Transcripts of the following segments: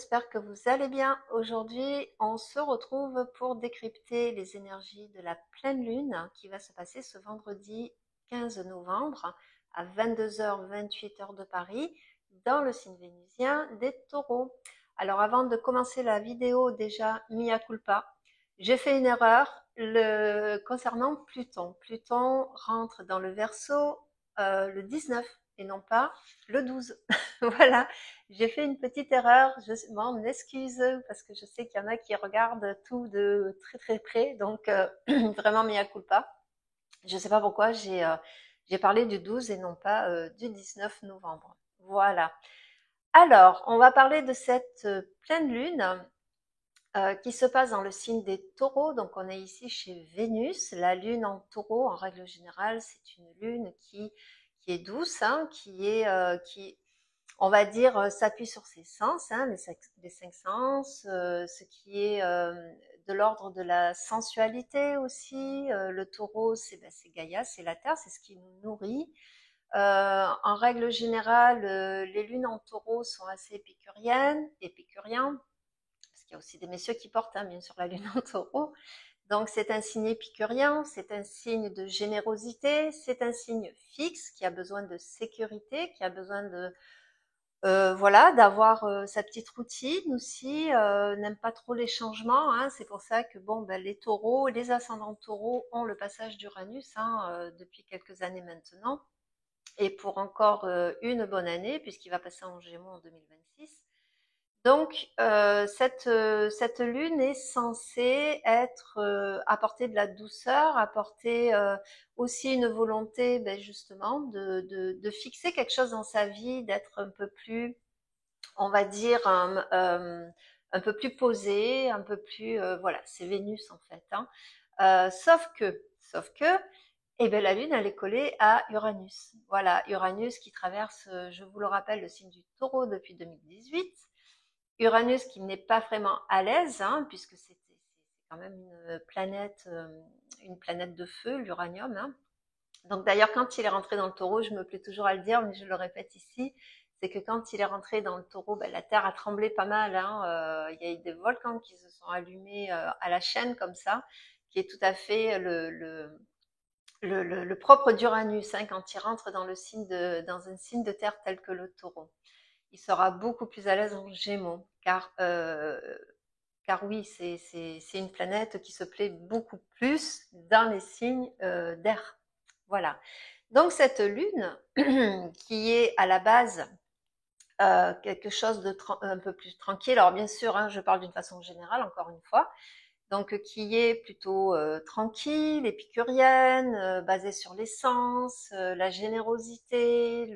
j'espère que vous allez bien. Aujourd'hui, on se retrouve pour décrypter les énergies de la pleine lune qui va se passer ce vendredi 15 novembre à 22h28 heure de Paris dans le signe vénusien des Taureaux. Alors avant de commencer la vidéo, déjà, mea culpa, j'ai fait une erreur concernant Pluton. Pluton rentre dans le Verseau le 19 et non pas le 12. Voilà. J'ai fait une petite erreur, je m'en excuse parce que je sais qu'il y en a qui regardent tout de très très près, donc vraiment mea culpa. Je ne sais pas pourquoi j'ai parlé du 12 et non pas du 19 novembre. Voilà. Alors, on va parler de cette pleine lune qui se passe dans le signe des Taureaux. Donc, on est ici chez Vénus. La lune en Taureau, en règle générale, c'est une lune qui est douce, hein, qui on va dire, s'appuie sur ses sens, hein, les cinq sens, ce qui est de l'ordre de la sensualité aussi. Le taureau, c'est Gaïa, c'est la terre, c'est ce qui nous nourrit. En règle générale, les lunes en taureau sont assez épicuriens, parce qu'il y a aussi des messieurs qui portent, hein, bien sûr, la lune en taureau. Donc c'est un signe épicurien, c'est un signe de générosité, c'est un signe fixe qui a besoin de sécurité, qui a besoin de voilà, d'avoir sa petite routine aussi, n'aime pas trop les changements, hein. C'est pour ça que bon, ben, les taureaux, les ascendants taureaux ont le passage d'Uranus, hein, depuis quelques années maintenant, et pour encore une bonne année, puisqu'il va passer en Gémeaux en 2026. Donc, cette lune est censée être apporter de la douceur, apporter aussi une volonté, ben justement, de fixer quelque chose dans sa vie, d'être un peu plus, on va dire, un peu plus posé, un peu plus, voilà, c'est Vénus en fait, hein. Sauf que, eh ben la Lune, elle est collée à Uranus. Voilà, Uranus qui traverse, je vous le rappelle, le signe du Taureau depuis 2018. Uranus qui n'est pas vraiment à l'aise, hein, puisque c'est quand même une planète de feu, l'uranium, hein. Donc d'ailleurs, quand il est rentré dans le taureau, je me plais toujours à le dire, mais je le répète ici, c'est que quand il est rentré dans le taureau, ben, la terre a tremblé pas mal, hein. Il y a eu des volcans qui se sont allumés à la chaîne comme ça, qui est tout à fait le propre d'Uranus, hein, quand il rentre dans un signe de terre tel que le taureau. Il sera beaucoup plus à l'aise en Gémeaux, car oui, c'est une planète qui se plaît beaucoup plus dans les signes d'air. Voilà. Donc cette lune, qui est à la base quelque chose de un peu plus tranquille, alors bien sûr, hein, je parle d'une façon générale, encore une fois, donc qui est plutôt tranquille, épicurienne, basée sur l'essence, la générosité,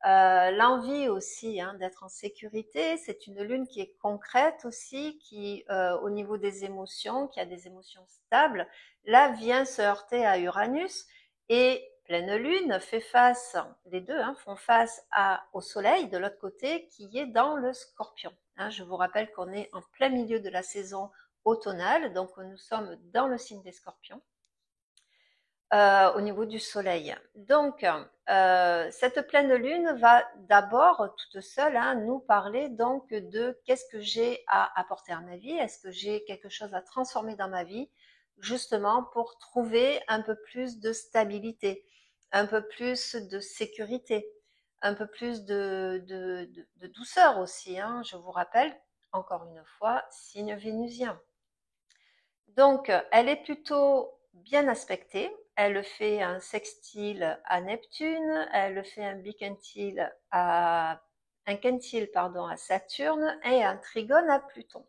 l'envie aussi, hein, d'être en sécurité. C'est une lune qui est concrète aussi, qui au niveau des émotions, qui a des émotions stables, là vient se heurter à Uranus, et pleine lune fait face, les deux, hein, font face au soleil de l'autre côté qui est dans le Scorpion, hein. Je vous rappelle qu'on est en plein milieu de la saison automnale, donc nous sommes dans le signe des Scorpions. Au niveau du soleil. Donc, cette pleine lune va d'abord, toute seule, hein, nous parler donc de qu'est-ce que j'ai à apporter à ma vie, est-ce que j'ai quelque chose à transformer dans ma vie, justement pour trouver un peu plus de stabilité, un peu plus de sécurité, un peu plus de douceur aussi, hein. Je vous rappelle, encore une fois, signe vénusien. Donc, elle est plutôt bien aspectée. Elle fait un sextile à Neptune, elle fait un quintile, pardon, à Saturne et un trigone à Pluton.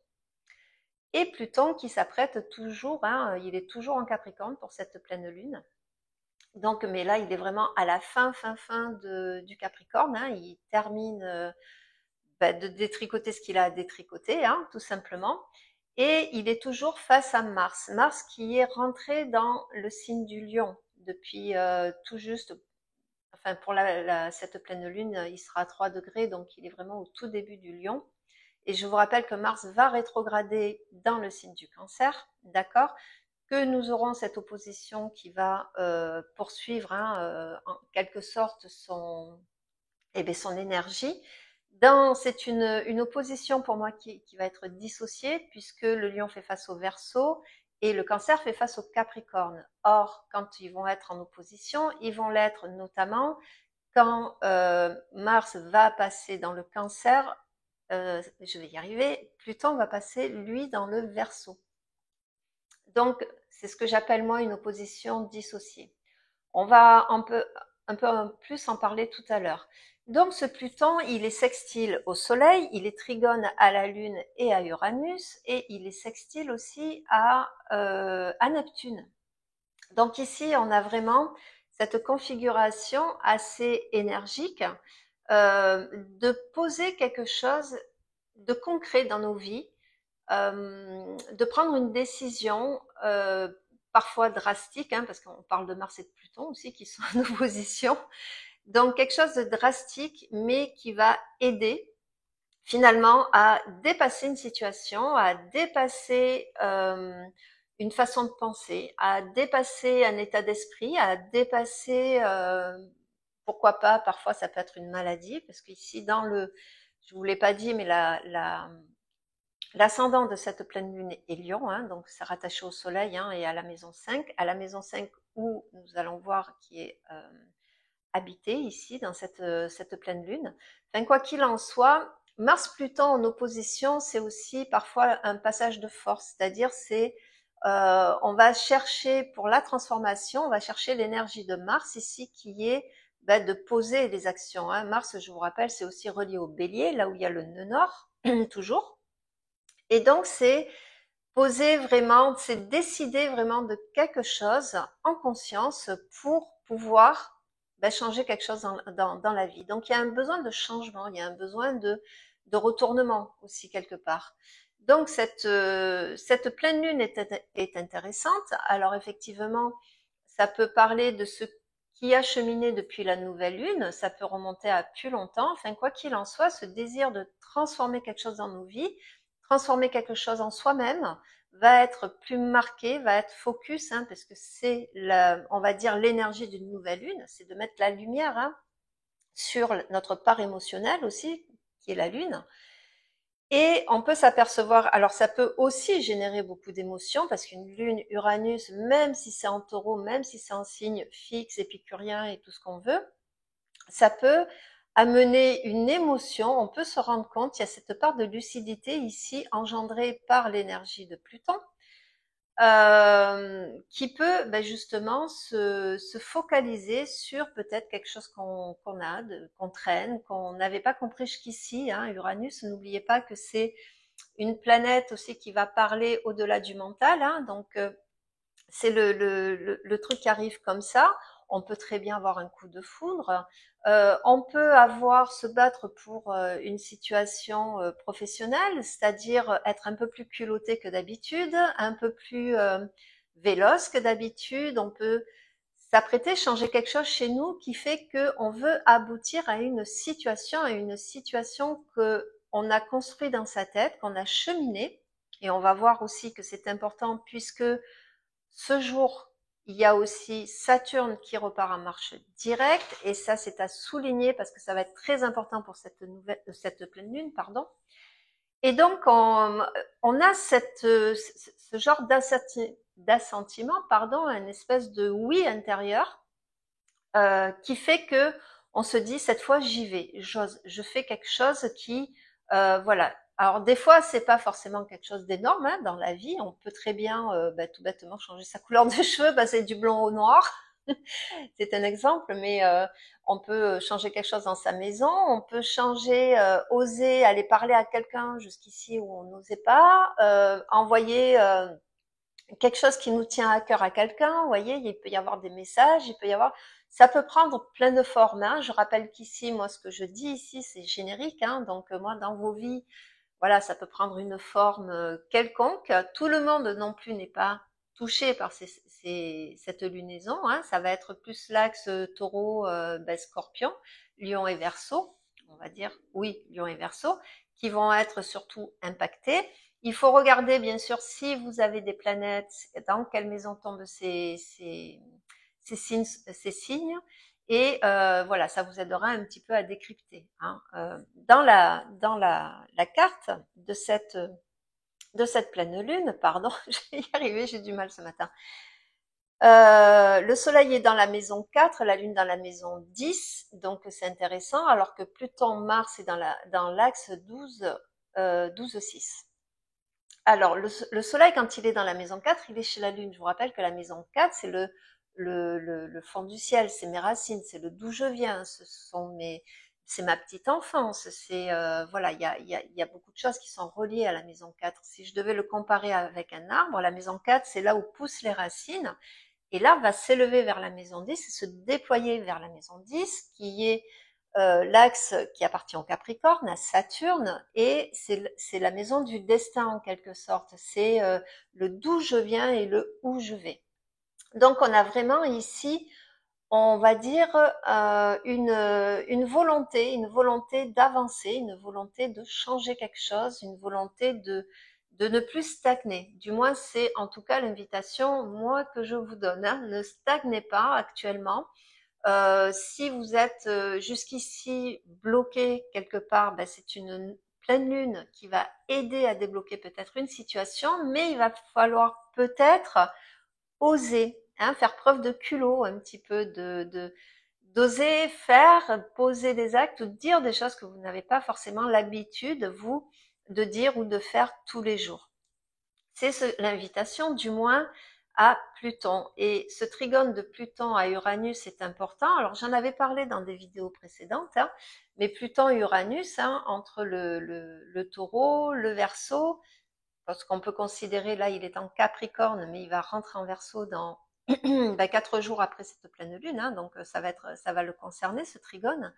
Et Pluton qui s'apprête toujours, hein, il est toujours en Capricorne pour cette pleine lune. Donc, mais là, il est vraiment à la fin du Capricorne, hein. Il termine de détricoter ce qu'il a à détricoter, hein, tout simplement. Et il est toujours face à Mars. Mars qui est rentré dans le signe du Lion depuis tout juste, enfin pour cette pleine lune, il sera à 3 degrés, donc il est vraiment au tout début du Lion. Et je vous rappelle que Mars va rétrograder dans le signe du Cancer, d'accord, que nous aurons cette opposition qui va poursuivre, hein, en quelque sorte son énergie. C'est une opposition pour moi qui va être dissociée puisque le lion fait face au Verseau et le Cancer fait face au Capricorne. Or, quand ils vont être en opposition, ils vont l'être notamment quand Mars va passer dans le Cancer, je vais y arriver, Pluton va passer lui dans le Verseau. Donc, c'est ce que j'appelle moi une opposition dissociée. On va un peu plus en parler tout à l'heure. Donc ce Pluton, il est sextile au Soleil, il est trigone à la Lune et à Uranus, et il est sextile aussi à Neptune. Donc ici, on a vraiment cette configuration assez énergique de poser quelque chose de concret dans nos vies, de prendre une décision parfois drastique, hein, parce qu'on parle de Mars et de Pluton aussi qui sont en opposition. Donc quelque chose de drastique, mais qui va aider finalement à dépasser une situation, à dépasser une façon de penser, à dépasser un état d'esprit, à dépasser, pourquoi pas, parfois ça peut être une maladie, parce qu'ici je vous l'ai pas dit, mais l'ascendant de cette pleine lune est Lion, hein, donc c'est rattaché au soleil hein, et à la maison 5. À la maison 5 où nous allons voir qui est habité ici dans cette pleine lune. Enfin, quoi qu'il en soit, Mars-Pluton en opposition, c'est aussi parfois un passage de force, c'est-à-dire on va chercher pour la transformation, on va chercher l'énergie de Mars ici qui est de poser les actions. Hein. Mars, je vous rappelle, c'est aussi relié au Bélier, là où il y a le nœud nord, toujours. Et donc, c'est poser vraiment, c'est décider vraiment de quelque chose en conscience pour pouvoir changer quelque chose dans la vie. Donc, il y a un besoin de changement, il y a un besoin de retournement aussi quelque part. Donc, cette pleine lune est intéressante. Alors, effectivement, ça peut parler de ce qui a cheminé depuis la nouvelle lune, ça peut remonter à plus longtemps. Enfin, quoi qu'il en soit, ce désir de transformer quelque chose dans nos vies, transformer quelque chose en soi-même, va être plus marqué, va être focus, hein, parce que c'est, on va dire, l'énergie d'une nouvelle lune, c'est de mettre la lumière hein, sur notre part émotionnelle aussi, qui est la lune. Et on peut s'apercevoir, alors ça peut aussi générer beaucoup d'émotions, parce qu'une lune Uranus, même si c'est en taureau, même si c'est en signe fixe, épicurien et tout ce qu'on veut, ça peut amener une émotion, on peut se rendre compte, il y a cette part de lucidité ici engendrée par l'énergie de Pluton, qui peut justement se focaliser sur peut-être quelque chose qu'on qu'on traîne, qu'on n'avait pas compris jusqu'ici. Hein. Uranus, n'oubliez pas que c'est une planète aussi qui va parler au-delà du mental, hein. Donc c'est le truc qui arrive comme ça. On peut très bien avoir un coup de foudre. On peut se battre pour une situation professionnelle, c'est-à-dire être un peu plus culotté que d'habitude, un peu plus véloce que d'habitude. On peut s'apprêter, changer quelque chose chez nous qui fait qu'on veut aboutir à une situation que on a construit dans sa tête, qu'on a cheminé. Et on va voir aussi que c'est important puisque ce jour, il y a aussi Saturne qui repart en marche directe, et ça c'est à souligner parce que ça va être très important pour cette pleine lune, pardon. Et donc on a ce genre d'assentiment, pardon, une espèce de oui intérieur qui fait que on se dit cette fois j'y vais, j'ose, je fais quelque chose qui, voilà. Alors des fois c'est pas forcément quelque chose d'énorme hein, dans la vie, on peut très bien tout bêtement changer sa couleur de cheveux, passer du blond au noir, c'est un exemple, mais on peut changer quelque chose dans sa maison, on peut changer, oser aller parler à quelqu'un jusqu'ici où on n'osait pas, envoyer quelque chose qui nous tient à cœur à quelqu'un, vous voyez, il peut y avoir des messages, il peut y avoir, ça peut prendre plein de formes. Hein. Je rappelle qu'ici, moi, ce que je dis ici, c'est générique. Hein. Donc, moi, dans vos vies, voilà, ça peut prendre une forme quelconque. Tout le monde non plus n'est pas touché par cette lunaison. Hein. Ça va être plus l'axe taureau, scorpion, lion et verseau, on va dire, oui, lion et verseau, qui vont être surtout impactés. Il faut regarder, bien sûr, si vous avez des planètes, dans quelle maison tombent ces signes. Et voilà, ça vous aidera un petit peu à décrypter, hein. La carte de cette pleine lune, pardon, je vais y arriver, j'ai du mal ce matin. Le soleil est dans la maison 4, la lune dans la maison 10, donc c'est intéressant, alors que Pluton, Mars est dans l'axe 12-6. Alors, le soleil, quand il est dans la maison 4, il est chez la lune. Je vous rappelle que la maison 4, c'est le fond du ciel, c'est mes racines, c'est le d'où je viens, c'est ma petite enfance, voilà, il y a beaucoup de choses qui sont reliées à la maison 4. Si je devais le comparer avec un arbre, la maison 4, c'est là où poussent les racines, et l'arbre va s'élever vers la maison 10 et se déployer vers la maison 10, qui est l'axe qui appartient au Capricorne, à Saturne, et c'est la maison du destin en quelque sorte. C'est le d'où je viens et le où je vais. Donc on a vraiment ici, on va dire, une volonté d'avancer, une volonté de changer quelque chose, une volonté de ne plus stagner. Du moins, c'est en tout cas l'invitation, moi, que je vous donne, hein. Ne stagnez pas actuellement. Si vous êtes jusqu'ici bloqué quelque part, ben c'est une pleine lune qui va aider à débloquer peut-être une situation, mais il va falloir peut-être oser, hein, faire preuve de culot un petit peu, d'oser faire, poser des actes ou dire des choses que vous n'avez pas forcément l'habitude, vous, de dire ou de faire tous les jours. C'est l'invitation, du moins, à Pluton. Et ce trigone de Pluton à Uranus est important. Alors, j'en avais parlé dans des vidéos précédentes, hein, mais Pluton-Uranus, hein, entre le taureau, le Verseau, parce qu'on peut considérer, là, il est en Capricorne, mais il va rentrer en Verseau dans 4 jours après cette pleine lune, hein, donc ça va le concerner, ce trigone.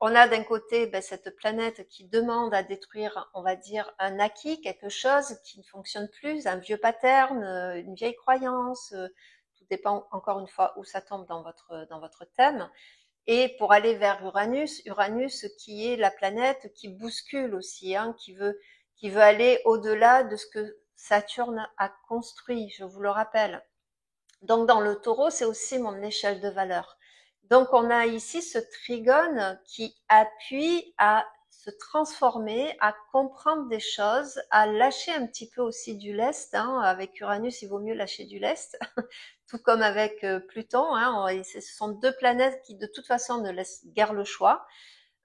On a d'un côté cette planète qui demande à détruire, on va dire, un acquis, quelque chose qui ne fonctionne plus, un vieux pattern, une vieille croyance. Tout dépend encore une fois où ça tombe dans votre thème. Et pour aller vers Uranus, Uranus qui est la planète qui bouscule aussi, hein, qui veut aller au-delà de ce que Saturne a construit, je vous le rappelle. Donc dans le taureau, c'est aussi mon échelle de valeur. Donc on a ici ce trigone qui appuie à se transformer, à comprendre des choses, à lâcher un petit peu aussi du lest, hein. Avec Uranus, il vaut mieux lâcher du lest, tout comme avec Pluton, hein. Ce sont deux planètes qui de toute façon ne laissent guère le choix.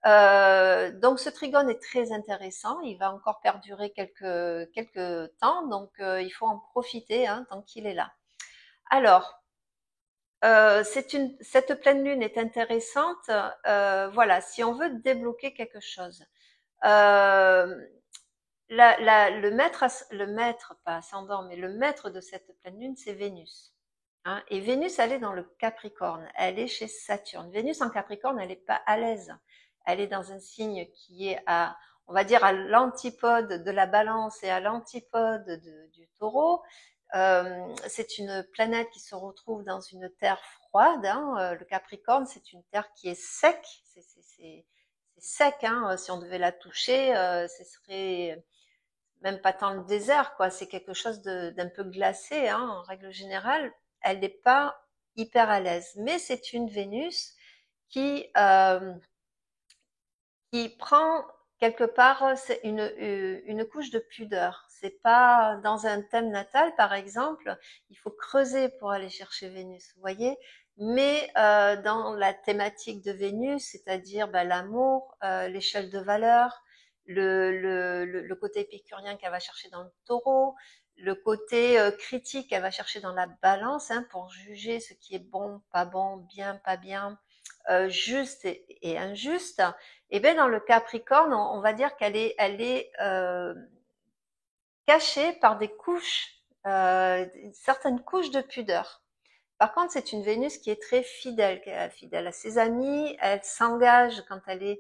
Donc ce trigone est très intéressant, il va encore perdurer quelques temps, donc il faut en profiter, hein, tant qu'il est là. Alors, cette pleine lune est intéressante. Voilà, si on veut débloquer quelque chose. Euh, le maître, pas ascendant, mais le maître de cette pleine lune, c'est Vénus. Hein. Et Vénus, elle est dans le Capricorne. Elle est chez Saturne. Vénus en Capricorne, elle n'est pas à l'aise. Elle est dans un signe qui est on va dire, à l'antipode de la Balance et à l'antipode du Taureau. C'est une planète qui se retrouve dans une terre froide, hein. Le Capricorne, c'est une terre qui est sec. C'est sec, hein. Si on devait la toucher, ce serait même pas tant le désert, quoi. C'est quelque chose d'un peu glacé, hein. En règle générale, elle n'est pas hyper à l'aise. Mais c'est une Vénus qui, euh, qui prend quelque part une couche de pudeur. C'est pas dans un thème natal, par exemple, il faut creuser pour aller chercher Vénus, vous voyez. Mais dans la thématique de Vénus, c'est-à-dire l'amour, l'échelle de valeur, le côté épicurien qu'elle va chercher dans le taureau, le côté critique qu'elle va chercher dans la balance, hein, pour juger ce qui est bon, pas bien, juste et injuste. Et bien dans le Capricorne, on va dire elle est cachée par des couches, certaines couches de pudeur. Par contre, c'est une Vénus qui est très fidèle, fidèle à ses amis. Elle s'engage quand elle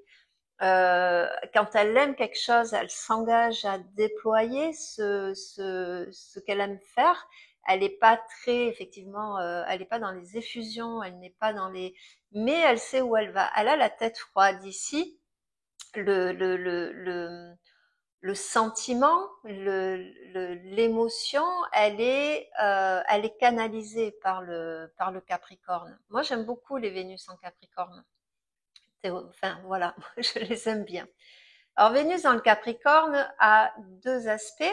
aime quelque chose, elle s'engage à déployer ce qu'elle aime faire. Elle n'est pas très, effectivement, elle n'est pas dans les effusions, elle n'est pas dans les, mais elle sait où elle va. Elle a la tête froide ici. Le le sentiment, l'émotion, elle est canalisée par le Capricorne. Moi, j'aime beaucoup les Vénus en Capricorne. Enfin, voilà, je les aime bien. Alors, Vénus dans le Capricorne a deux aspects.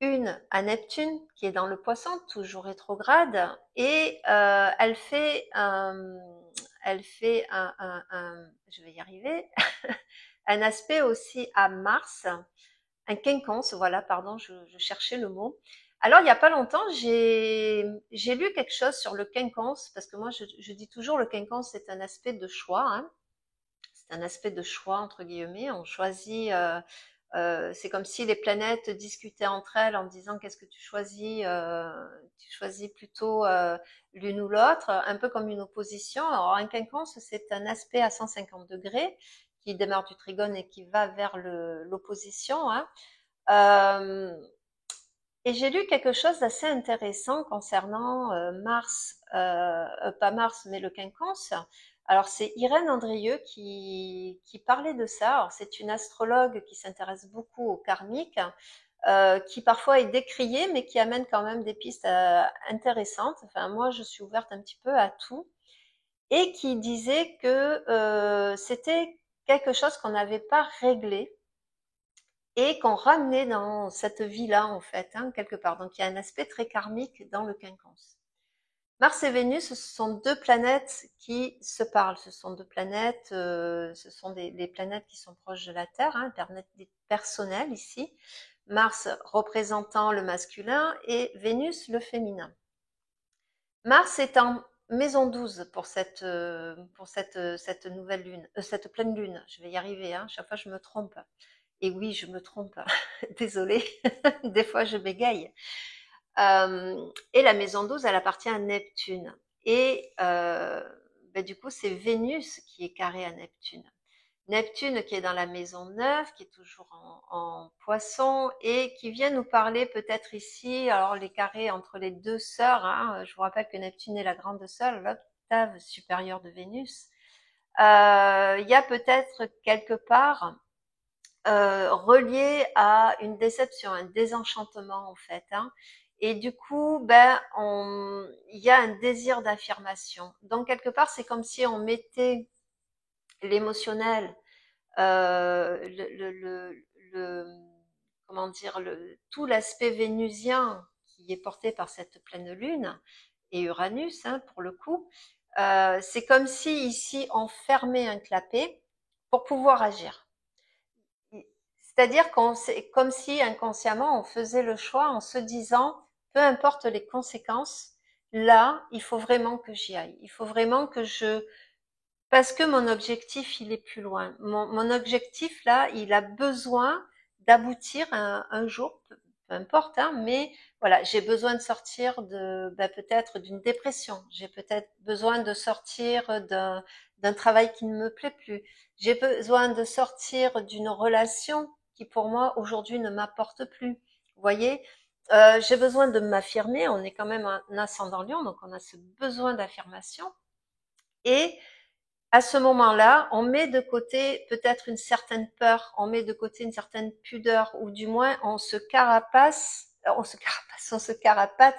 Une à Neptune, qui est dans le Poisson, toujours rétrograde, et elle fait je vais y arriver, un aspect aussi à Mars, un quinconce, voilà, pardon, je cherchais le mot. Alors, il n'y a pas longtemps, j'ai lu quelque chose sur le quinconce, parce que moi, je dis toujours le quinconce, c'est un aspect de choix, hein. C'est un aspect de choix, entre guillemets. On choisit, c'est comme si les planètes discutaient entre elles en disant qu'est-ce que tu choisis plutôt l'une ou l'autre, un peu comme une opposition. Alors, un quinconce, c'est un aspect à 150 degrés qui démarre du trigone et qui va vers l'opposition, hein. Euh, et j'ai lu quelque chose d'assez intéressant concernant Mars, pas Mars, mais le quinconce. Alors c'est Irène Andrieux qui parlait de ça. Alors c'est une astrologue qui s'intéresse beaucoup au karmique, qui parfois est décriée, mais qui amène quand même des pistes intéressantes. Enfin moi je suis ouverte un petit peu à tout. Et qui disait que c'était quelque chose qu'on n'avait pas réglé et qu'on ramenait dans cette vie-là, en fait, hein, quelque part. Donc, il y a un aspect très karmique dans le quinconce. Mars et Vénus, ce sont deux planètes qui se parlent. Ce sont deux planètes, ce sont des planètes qui sont proches de la Terre, hein, planètes personnelles ici. Mars représentant le masculin et Vénus le féminin. Mars est en maison 12 pour cette nouvelle lune, cette pleine lune. Je vais y arriver, hein, chaque fois je me trompe. Et oui, je me trompe. Désolée, des fois je bégaye. Et la maison 12, elle appartient à Neptune. Et du coup, c'est Vénus qui est carrée à Neptune. Neptune qui est dans la maison 9, qui est toujours en poisson et qui vient nous parler peut-être ici, alors les carrés entre les deux sœurs, hein, je vous rappelle que Neptune est la grande sœur, l'octave supérieure de Vénus. Il y a peut-être quelque part relié à une déception, un désenchantement en fait, hein. Et du coup, il y a un désir d'affirmation. Donc quelque part, c'est comme si on mettait l'émotionnel, le comment dire, tout l'aspect vénusien qui est porté par cette pleine lune et Uranus, hein, pour le coup. C'est comme si ici on fermait un clapet pour pouvoir agir. C'est-à-dire comme si inconsciemment on faisait le choix en se disant, peu importe les conséquences, là, il faut vraiment que j'y aille. Il faut vraiment que parce que mon objectif, il est plus loin. Mon objectif, là, il a besoin d'aboutir un jour, peu importe, hein, mais voilà, j'ai besoin de sortir peut-être d'une dépression. J'ai peut-être besoin de sortir d'un travail qui ne me plaît plus. J'ai besoin de sortir d'une relation qui, pour moi, aujourd'hui, ne m'apporte plus. Vous voyez, j'ai besoin de m'affirmer. On est quand même un ascendant Lion, donc on a ce besoin d'affirmation. Et à ce moment-là, on met de côté peut-être une certaine peur, on met de côté une certaine pudeur, ou du moins on se carapate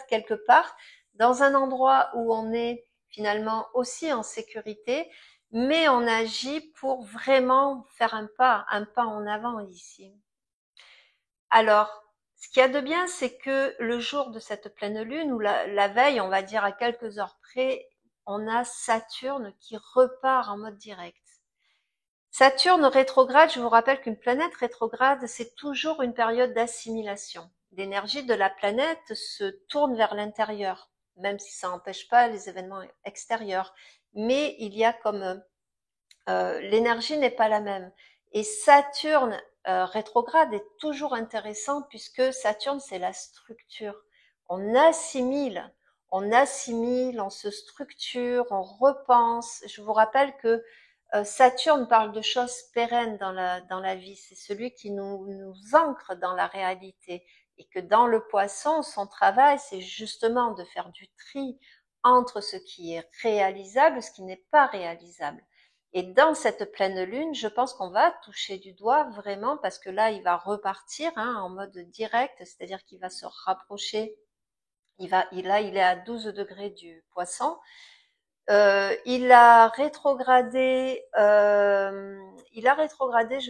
quelque part dans un endroit où on est finalement aussi en sécurité, mais on agit pour vraiment faire un pas en avant ici. Alors, ce qu'il y a de bien, c'est que le jour de cette pleine lune, ou la veille, on va dire à quelques heures près, on a Saturne qui repart en mode direct. Saturne rétrograde, je vous rappelle qu'une planète rétrograde, c'est toujours une période d'assimilation. L'énergie de la planète se tourne vers l'intérieur, même si ça n'empêche pas les événements extérieurs. Mais il y a comme l'énergie n'est pas la même. Et Saturne rétrograde est toujours intéressant puisque Saturne, c'est la structure. On assimile, on se structure, on repense. Je vous rappelle que Saturne parle de choses pérennes dans la vie. C'est celui qui nous ancre dans la réalité. Et que dans le poisson, son travail, c'est justement de faire du tri entre ce qui est réalisable et ce qui n'est pas réalisable. Et dans cette pleine lune, je pense qu'on va toucher du doigt vraiment parce que là, il va repartir en mode direct, c'est-à-dire qu'il va se rapprocher. Là, il est à 12 degrés du Poisson. Il a rétrogradé, je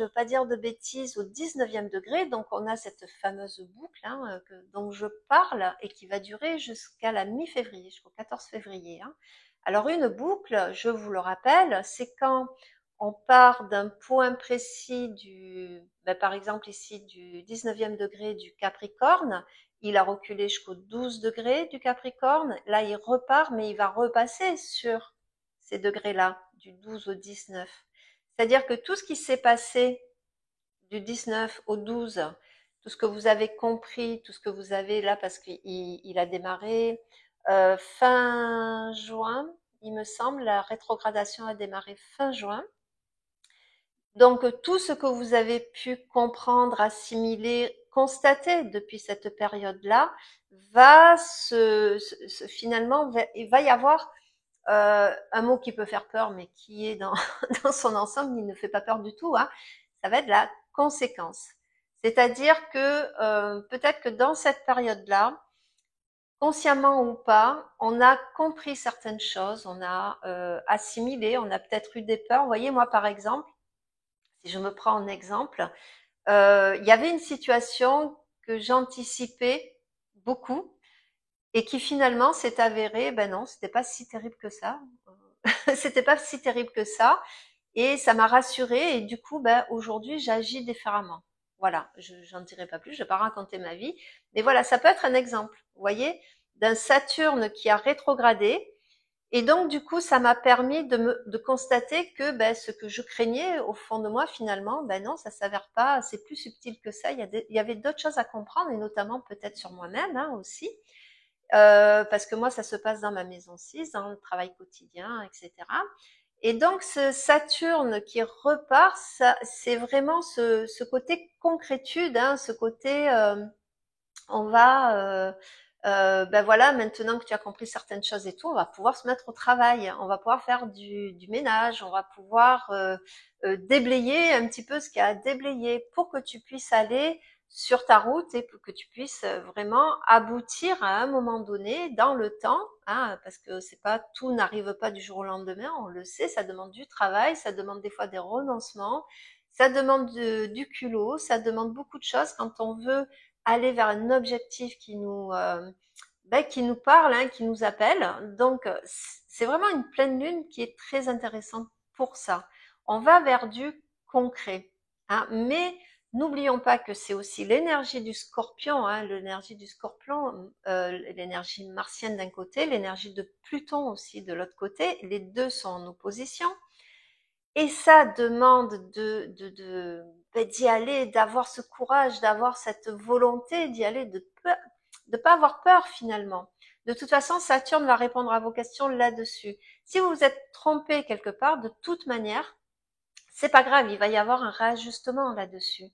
veux pas dire de bêtises, au 19e degré. Donc, on a cette fameuse boucle dont je parle et qui va durer jusqu'à la mi-février, jusqu'au 14 février. Alors, une boucle, je vous le rappelle, c'est quand on part d'un point précis par exemple ici, du 19e degré du Capricorne. Il a reculé jusqu'au 12 degrés du Capricorne. Là, il repart, mais il va repasser sur ces degrés-là, du 12 au 19. C'est-à-dire que tout ce qui s'est passé du 19 au 12, tout ce que vous avez compris, tout ce que vous avez là, parce qu'il a démarré fin juin, il me semble, la rétrogradation a démarré fin juin. Donc tout ce que vous avez pu comprendre, assimiler, constater depuis cette période-là, finalement, il va y avoir un mot qui peut faire peur, mais qui est dans, dans son ensemble, il ne fait pas peur du tout. Ça va être la conséquence. C'est-à-dire que peut-être que dans cette période-là, consciemment ou pas, on a compris certaines choses, on a assimilé, on a peut-être eu des peurs. Vous voyez, moi par exemple, si je me prends en exemple, il y avait une situation que j'anticipais beaucoup et qui finalement s'est avérée, ben non, c'était pas si terrible que ça. C'était pas si terrible que ça et ça m'a rassurée et du coup, ben aujourd'hui, j'agis différemment. Voilà, j'en dirai pas plus, je vais pas raconter ma vie, mais voilà, ça peut être un exemple, vous voyez, d'un Saturne qui a rétrogradé. Et donc, du coup, ça m'a permis de constater que ce que je craignais au fond de moi, finalement, non, ça s'avère pas, c'est plus subtil que ça. Il y avait d'autres choses à comprendre, et notamment peut-être sur moi-même aussi, parce que moi, ça se passe dans ma maison 6, dans le travail quotidien, etc. Et donc, ce Saturne qui repart, c'est vraiment ce côté concrétude, ce côté on va voilà, maintenant que tu as compris certaines choses et tout, on va pouvoir se mettre au travail, on va pouvoir faire du ménage, on va pouvoir déblayer un petit peu ce qu'il y a à déblayer pour que tu puisses aller sur ta route et pour que tu puisses vraiment aboutir à un moment donné dans le temps, parce que c'est pas, tout n'arrive pas du jour au lendemain, on le sait, ça demande du travail, ça demande des fois des renoncements, ça demande du culot, ça demande beaucoup de choses quand on veut aller vers un objectif qui nous parle, qui nous appelle. Donc, c'est vraiment une pleine lune qui est très intéressante pour ça. On va vers du concret, mais n'oublions pas que c'est aussi l'énergie du Scorpion, l'énergie du Scorpion, l'énergie martienne d'un côté, l'énergie de Pluton aussi de l'autre côté. Les deux sont en opposition. Et ça demande d'y aller, d'avoir ce courage, d'avoir cette volonté d'y aller, de pas avoir peur finalement. De toute façon, Saturne va répondre à vos questions là-dessus. Si vous vous êtes trompé quelque part, de toute manière, c'est pas grave, il va y avoir un réajustement là-dessus.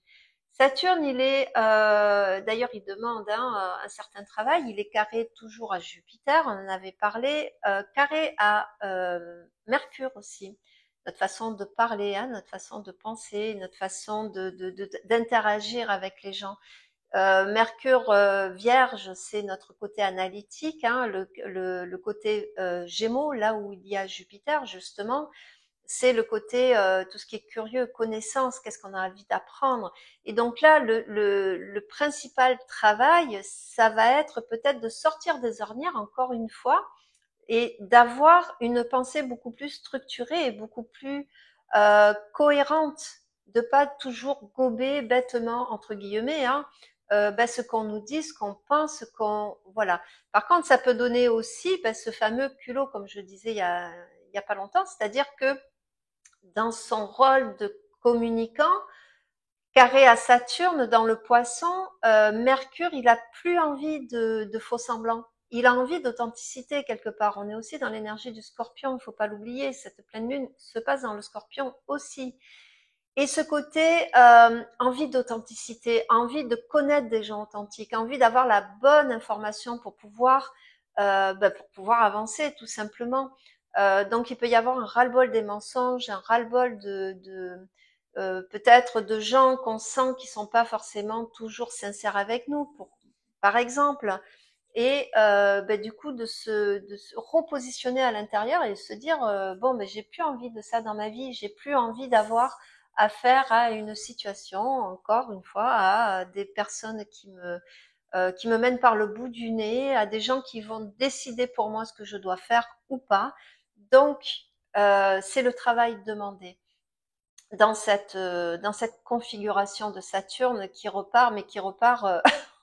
Saturne, d'ailleurs, il demande un certain travail. Il est carré toujours à Jupiter, on en avait parlé, carré à Mercure aussi. Notre façon de parler, notre façon de penser, notre façon d'interagir avec les gens. Mercure Vierge, c'est notre côté analytique, le côté Gémeaux, là où il y a Jupiter justement. C'est le côté tout ce qui est curieux, connaissance, qu'est-ce qu'on a envie d'apprendre. Et donc là, le principal travail, ça va être peut-être de sortir des ornières encore une fois et d'avoir une pensée beaucoup plus structurée et beaucoup plus cohérente, de pas toujours gober bêtement entre guillemets ce qu'on nous dit, ce qu'on pense, voilà. Par contre, ça peut donner aussi ce fameux culot, comme je disais il y a pas longtemps, c'est-à-dire que dans son rôle de communicant, carré à Saturne dans le Poisson, Mercure, il a plus envie de faux semblants. Il a envie d'authenticité quelque part. On est aussi dans l'énergie du Scorpion, il faut pas l'oublier. Cette pleine lune se passe dans le Scorpion aussi. Et ce côté envie d'authenticité, envie de connaître des gens authentiques, envie d'avoir la bonne information pour pouvoir avancer tout simplement. Donc il peut y avoir un ras-le-bol des mensonges, un ras-le-bol peut-être de gens qu'on sent qui sont pas forcément toujours sincères avec nous, par exemple. Et du coup de se repositionner à l'intérieur et se dire bon ben j'ai plus envie de ça dans ma vie, j'ai plus envie d'avoir affaire à une situation, encore une fois, à des personnes qui me mènent par le bout du nez, à des gens qui vont décider pour moi ce que je dois faire ou pas. Donc c'est le travail demandé dans cette configuration de Saturne qui repart, mais qui repart,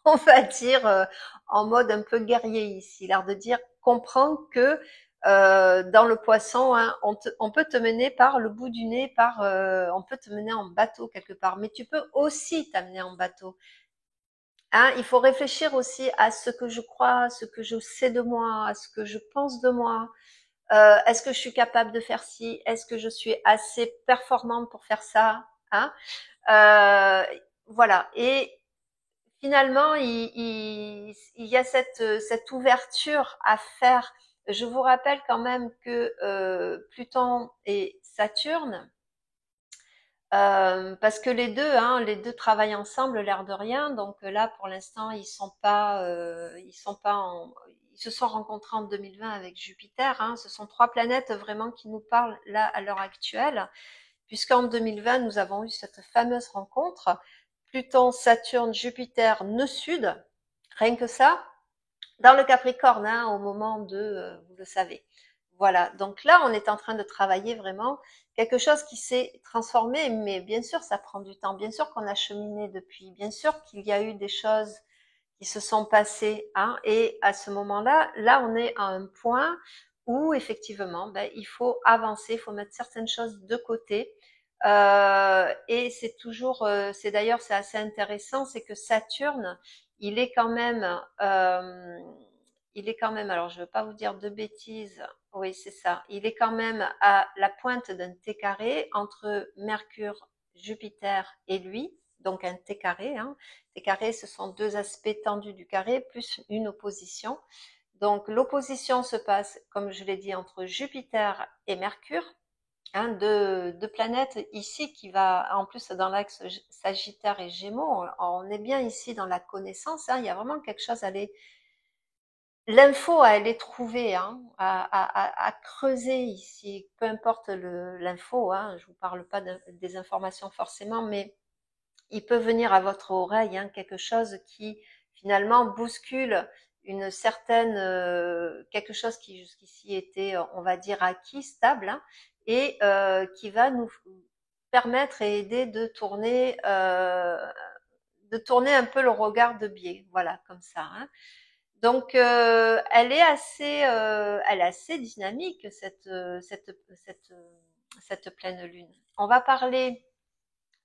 on va dire, en mode un peu guerrier ici. L'air de dire, comprends que dans le poisson, hein, on peut te mener par le bout du nez, on peut te mener en bateau quelque part, mais tu peux aussi t'amener en bateau. Hein, il faut réfléchir aussi à ce que je crois, à ce que je sais de moi, à ce que je pense de moi. Est-ce que je suis capable de faire ci? Est-ce que je suis assez performante pour faire ça? Hein. Euh, voilà. Et finalement, il y a cette ouverture à faire. Je vous rappelle quand même que Pluton et Saturne, parce que les deux travaillent ensemble, l'air de rien. Donc là, pour l'instant, ils se sont rencontrés en 2020 avec Jupiter. Hein. Ce sont trois planètes vraiment qui nous parlent là à l'heure actuelle, puisqu'en 2020, nous avons eu cette fameuse rencontre Pluton, Saturne, Jupiter, nœud sud. Rien que ça, dans le Capricorne, hein, au moment vous le savez. Voilà, donc là, on est en train de travailler vraiment quelque chose qui s'est transformé, mais bien sûr, ça prend du temps. Bien sûr qu'on a cheminé depuis, bien sûr qu'il y a eu des choses qui se sont passées, hein, et à ce moment-là, là, on est à un point où effectivement, il faut avancer, il faut mettre certaines choses de côté. Et c'est d'ailleurs, c'est assez intéressant, c'est que Saturne, il est quand même, euh, alors je ne veux pas vous dire de bêtises, oui c'est ça, il est quand même à la pointe d'un T carré entre Mercure, Jupiter et lui, donc un T carré. Hein. T carré, ce sont deux aspects tendus du carré plus une opposition. Donc l'opposition se passe, comme je l'ai dit, entre Jupiter et Mercure, hein, deux planètes ici qui va, en plus dans l'axe Sagittaire et Gémeaux, on est bien ici dans la connaissance, hein, il y a vraiment quelque chose à aller, l'info à aller trouver, hein, à creuser ici, peu importe l'info, hein, je vous parle pas des informations forcément, mais il peut venir à votre oreille, hein, quelque chose qui finalement bouscule quelque chose qui jusqu'ici était, on va dire, acquis, stable, hein, et qui va nous permettre et aider de tourner un peu le regard de biais, voilà, comme ça. Hein. Donc, elle est assez dynamique cette pleine lune. On va parler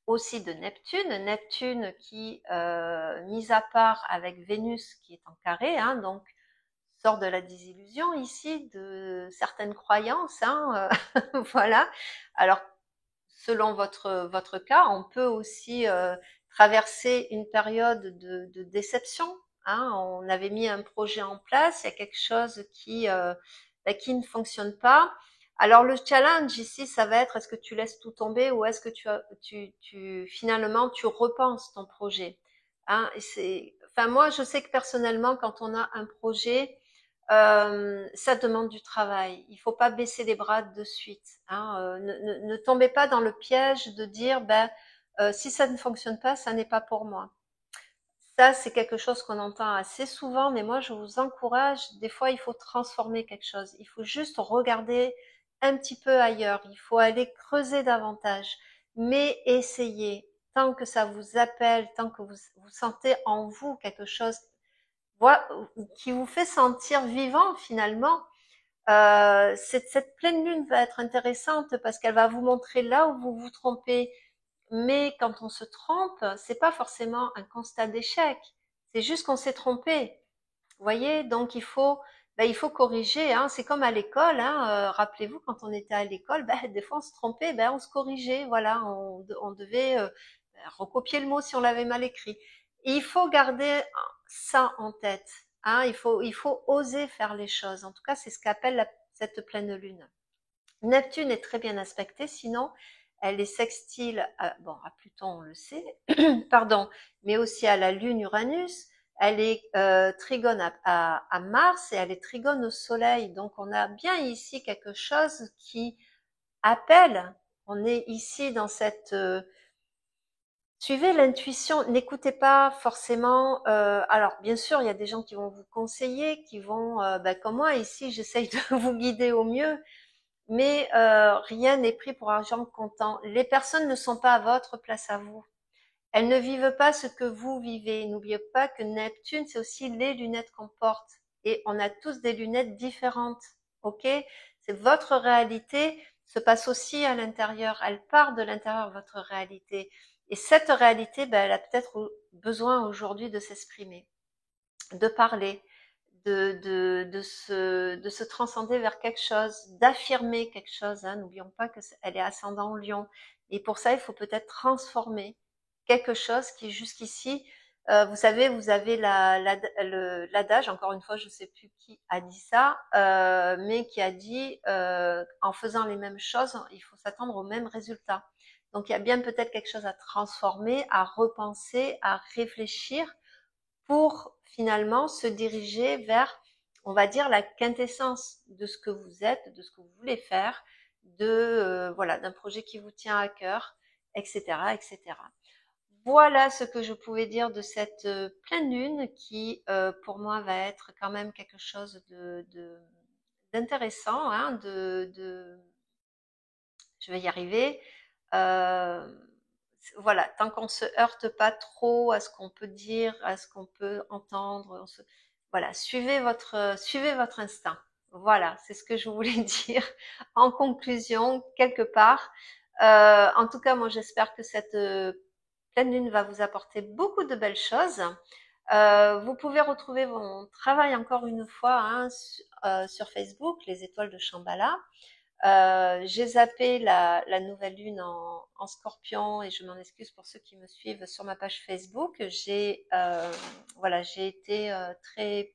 aussi de Neptune, Neptune qui, mis à part avec Vénus qui est en carré, hein, donc sort de la désillusion ici de certaines croyances, hein, voilà. Alors selon votre cas, on peut aussi traverser une période de déception. Hein. On avait mis un projet en place, il y a quelque chose qui ne fonctionne pas. Alors le challenge ici, ça va être est-ce que tu laisses tout tomber ou est-ce que finalement tu repenses ton projet. Hein. Enfin moi, je sais que personnellement, quand on a un projet, ça demande du travail. Il faut pas baisser les bras de suite. Hein. Ne tombez pas dans le piège de dire si ça ne fonctionne pas, ça n'est pas pour moi. Ça, c'est quelque chose qu'on entend assez souvent, mais moi, je vous encourage. Des fois, il faut transformer quelque chose. Il faut juste regarder un petit peu ailleurs. Il faut aller creuser davantage, mais essayez. Tant que ça vous appelle, tant que vous sentez en vous quelque chose qui vous fait sentir vivant finalement, cette pleine lune va être intéressante parce qu'elle va vous montrer là où vous vous trompez. Mais quand on se trompe, c'est pas forcément un constat d'échec. C'est juste qu'on s'est trompé. Vous voyez, donc il faut corriger. Hein. C'est comme à l'école. Hein. Rappelez-vous, quand on était à l'école, des fois on se trompait, on se corrigeait. Voilà, on devait recopier le mot si on l'avait mal écrit. Et il faut garder ça en tête. Hein. Il faut oser faire les choses. En tout cas, c'est ce qu'appelle cette pleine lune. Neptune est très bien aspectée, sinon elle est sextile bon, à Pluton, on le sait, pardon, mais aussi à la Lune Uranus. Elle est trigone à Mars et elle est trigone au Soleil. Donc on a bien ici quelque chose qui appelle. On est ici dans cette suivez l'intuition, n'écoutez pas forcément. Alors, bien sûr, il y a des gens qui vont vous conseiller, qui vont, comme moi ici, j'essaye de vous guider au mieux, mais rien n'est pris pour argent comptant. Les personnes ne sont pas à votre place à vous. Elles ne vivent pas ce que vous vivez. N'oubliez pas que Neptune, c'est aussi les lunettes qu'on porte, et on a tous des lunettes différentes. Ok? C'est votre réalité se passe aussi à l'intérieur. Elle part de l'intérieur de votre réalité. Et cette réalité, elle a peut-être besoin aujourd'hui de s'exprimer, de parler, de se transcender vers quelque chose, d'affirmer quelque chose. Hein. N'oublions pas qu'elle est ascendant Lion. Et pour ça, il faut peut-être transformer quelque chose qui jusqu'ici, vous savez, vous avez l'adage, encore une fois, je ne sais plus qui a dit ça, mais qui a dit, en faisant les mêmes choses, il faut s'attendre au même résultat. Donc il y a bien peut-être quelque chose à transformer, à repenser, à réfléchir pour finalement se diriger vers, on va dire, la quintessence de ce que vous êtes, de ce que vous voulez faire, voilà, d'un projet qui vous tient à cœur, etc., etc. Voilà ce que je pouvais dire de cette pleine lune qui, pour moi, va être quand même quelque chose d'intéressant, hein, je vais y arriver. Euh, voilà, tant qu'on se heurte pas trop à ce qu'on peut dire, à ce qu'on peut entendre, voilà, suivez votre instinct. Voilà, c'est ce que je voulais dire en conclusion, quelque part. En tout cas, moi, j'espère que cette pleine lune va vous apporter beaucoup de belles choses. Vous pouvez retrouver mon travail encore une fois hein, sur Facebook, les étoiles de Shambhala. J'ai zappé la nouvelle lune en Scorpion et je m'en excuse pour ceux qui me suivent sur ma page Facebook. Voilà, j'ai été très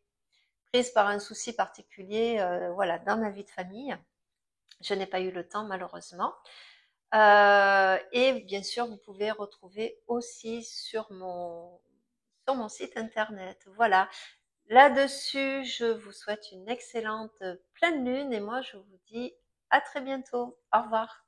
prise par un souci particulier, voilà, dans ma vie de famille. Je n'ai pas eu le temps malheureusement. Et bien sûr, vous pouvez retrouver aussi sur mon site internet. Voilà. Là-dessus, je vous souhaite une excellente pleine lune et moi, je vous dis à très bientôt. Au revoir.